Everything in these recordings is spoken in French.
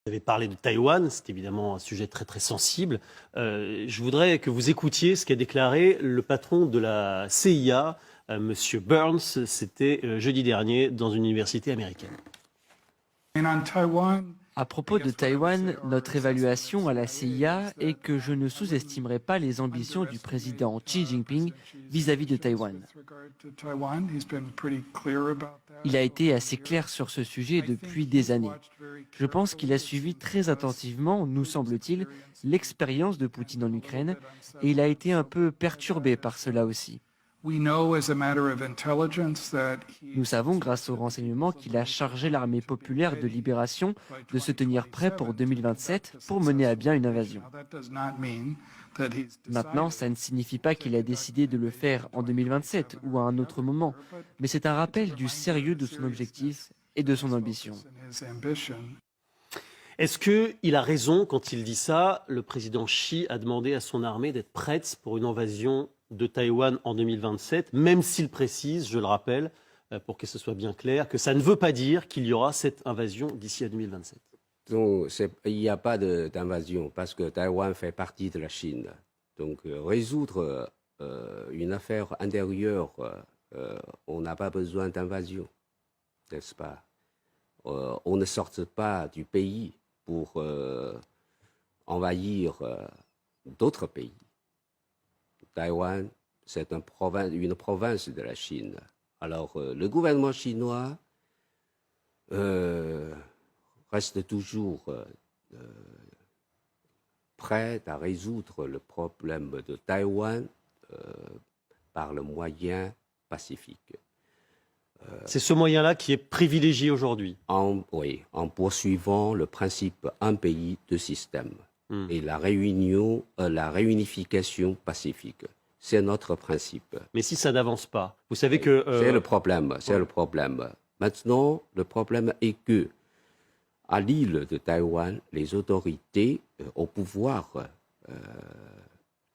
Vous avez parlé de Taïwan, c'est évidemment un sujet très très sensible. Je voudrais que vous écoutiez ce qu'a déclaré le patron de la CIA, Monsieur Burns, c'était jeudi dernier dans une université américaine. À propos de Taïwan, notre évaluation à la CIA est que je ne sous-estimerai pas les ambitions du président Xi Jinping vis-à-vis de Taïwan. Il a été assez clair sur ce sujet depuis des années. Je pense qu'il a suivi très attentivement, nous semble-t-il, l'expérience de Poutine en Ukraine et il a été un peu perturbé par cela aussi. Nous savons, grâce aux renseignements, qu'il a chargé l'armée populaire de libération de se tenir prêt pour 2027 pour mener à bien une invasion. Maintenant, ça ne signifie pas qu'il a décidé de le faire en 2027 ou à un autre moment, mais c'est un rappel du sérieux de son objectif et de son ambition. Est-ce qu'il a raison quand il dit ça? Le président Xi a demandé à son armée d'être prête pour une invasion de Taïwan en 2027, même s'il précise, je le rappelle, pour que ce soit bien clair, que ça ne veut pas dire qu'il y aura cette invasion d'ici à 2027. Donc, il n'y a pas d'invasion parce que Taïwan fait partie de la Chine. Donc, résoudre une affaire intérieure, on n'a pas besoin d'invasion, n'est-ce pas? On ne sort pas du pays pour envahir d'autres pays. Taïwan, c'est une province de la Chine. Alors, le gouvernement chinois reste toujours prêt à résoudre le problème de Taïwan par le moyen pacifique. C'est ce moyen-là qui est privilégié aujourd'hui. Oui, en poursuivant le principe un pays, deux systèmes. Et la réunification pacifique. C'est notre principe. Mais si ça n'avance pas, vous savez que... C'est le problème, c'est le problème. Maintenant, le problème est que à l'île de Taïwan, les autorités au pouvoir,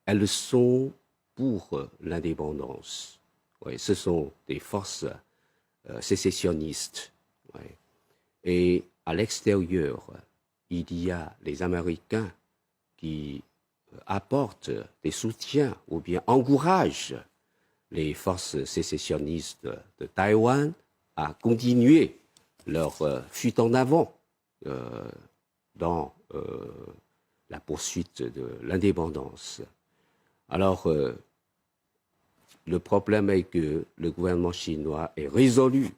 elles sont pour l'indépendance. Oui, ce sont des forces sécessionnistes. Oui. Et à l'extérieur, il y a les Américains qui apportent des soutiens ou bien encouragent les forces sécessionnistes de Taïwan à continuer leur fuite en avant dans la poursuite de l'indépendance. Alors, le problème est que le gouvernement chinois est résolu,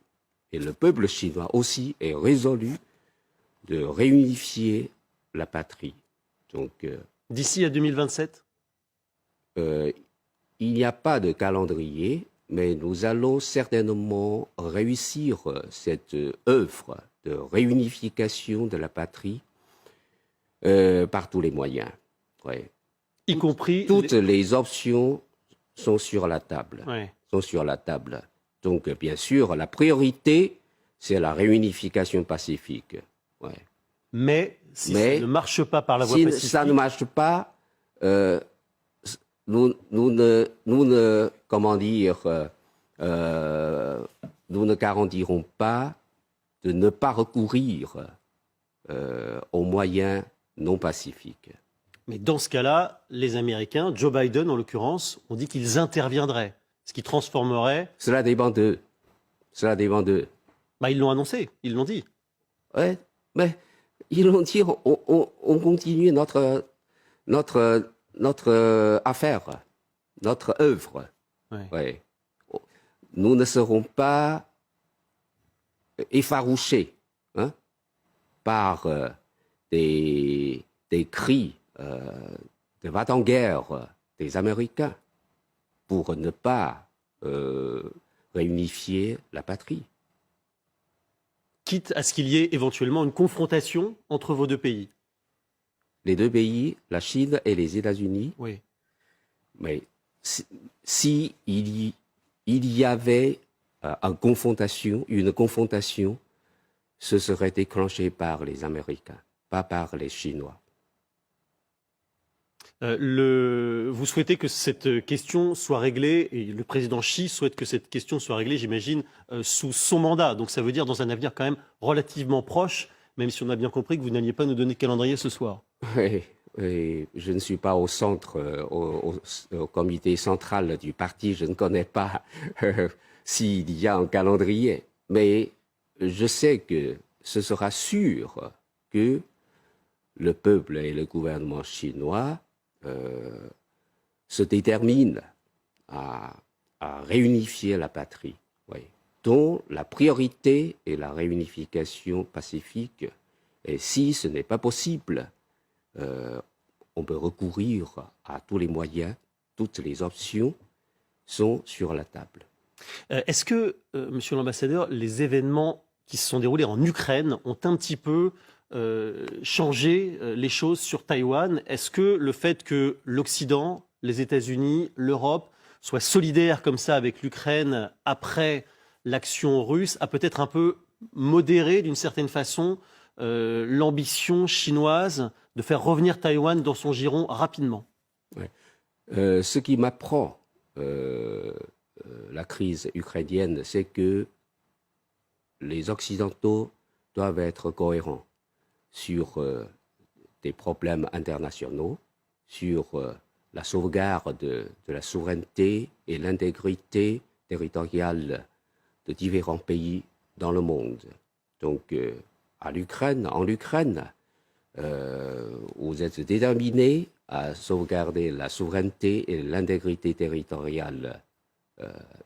et le peuple chinois aussi est résolu de réunifier la patrie. Donc, d'ici à 2027 il n'y a pas de calendrier, mais nous allons certainement réussir cette œuvre de réunification de la patrie par tous les moyens. Ouais. Y compris... Toutes les options sont sur la table. Ouais. Sont sur la table. Donc, bien sûr, la priorité, c'est la réunification pacifique. Ouais. Mais si ça ne marche pas par la voie pacifique... Si ça ne marche pas, nous ne garantirons pas de ne pas recourir aux moyens non pacifiques. Mais dans ce cas-là, les Américains, Joe Biden en l'occurrence, ont dit qu'ils interviendraient, ce qui transformerait... Cela dépend d'eux. Cela dépend d'eux. Bah, ils l'ont annoncé, ils l'ont dit. Ouais, mais ils l'ont dit, on continue notre affaire, notre œuvre. Ouais. Ouais. Nous ne serons pas effarouchés par des cris de va-t-en-guerre des Américains pour ne pas réunifier la patrie. Quitte à ce qu'il y ait éventuellement une confrontation entre vos deux pays. Les deux pays, la Chine et les États-Unis. Oui. Mais si il y avait une confrontation, ce serait déclenché par les Américains, pas par les Chinois. Vous souhaitez que cette question soit réglée, et le président Xi souhaite que cette question soit réglée, j'imagine, sous son mandat. Donc ça veut dire dans un avenir quand même relativement proche, même si on a bien compris que vous n'alliez pas nous donner de calendrier ce soir. Oui, oui, je ne suis pas au centre, au comité central du parti, je ne connais pas s'il y a un calendrier, mais je sais que ce sera sûr que le peuple et le gouvernement chinois se déterminent à réunifier la patrie, oui, dont la priorité est la réunification pacifique. Et si ce n'est pas possible, on peut recourir à tous les moyens, toutes les options sont sur la table. Est-ce que, monsieur l'ambassadeur, les événements qui se sont déroulés en Ukraine ont un petit peu changé les choses sur Taïwan? Est-ce que le fait que l'Occident, les États-Unis, l'Europe soient solidaires comme ça avec l'Ukraine après l'action russe a peut-être un peu modéré d'une certaine façon l'ambition chinoise de faire revenir Taïwan dans son giron rapidement? Ouais. Ce qui m'apprend la crise ukrainienne, c'est que les Occidentaux doivent être cohérents sur des problèmes internationaux, sur la sauvegarde de la souveraineté et l'intégrité territoriale de différents pays dans le monde. Donc, en Ukraine, vous êtes déterminés à sauvegarder la souveraineté et l'intégrité territoriale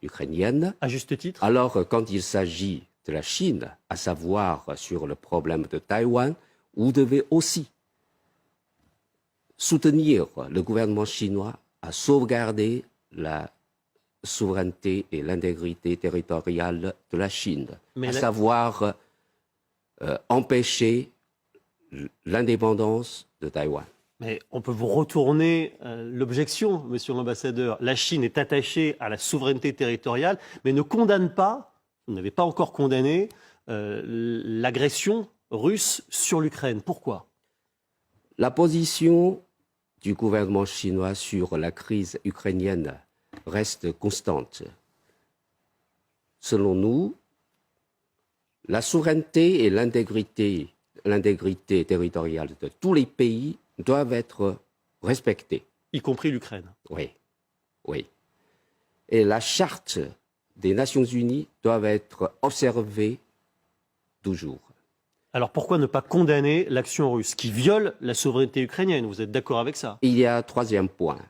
ukrainienne. À juste titre. Alors, quand il s'agit de la Chine, à savoir sur le problème de Taïwan, vous devez aussi soutenir le gouvernement chinois à sauvegarder la souveraineté et l'intégrité territoriale de la Chine, à savoir empêcher l'indépendance de Taïwan. Mais on peut vous retourner l'objection, monsieur l'ambassadeur. La Chine est attachée à la souveraineté territoriale, mais ne condamne pas, vous n'avez pas encore condamné, l'agression russe sur l'Ukraine. Pourquoi? La position du gouvernement chinois sur la crise ukrainienne reste constante. Selon nous, la souveraineté et l'intégrité territoriale de tous les pays doivent être respectées. Y compris l'Ukraine. Oui, oui. Et la charte des Nations Unies doit être observée toujours. Alors pourquoi ne pas condamner l'action russe qui viole la souveraineté ukrainienne? Vous êtes d'accord avec ça? Il y a un troisième point.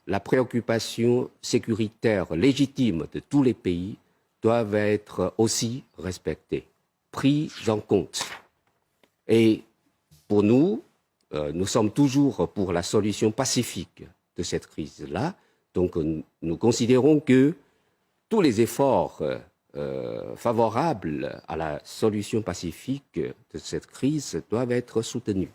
La préoccupation sécuritaire légitime de tous les pays doivent être aussi respectées, prises en compte. Et pour nous, nous sommes toujours pour la solution pacifique de cette crise-là. Donc nous considérons que tous les efforts favorables à la solution pacifique de cette crise doivent être soutenus.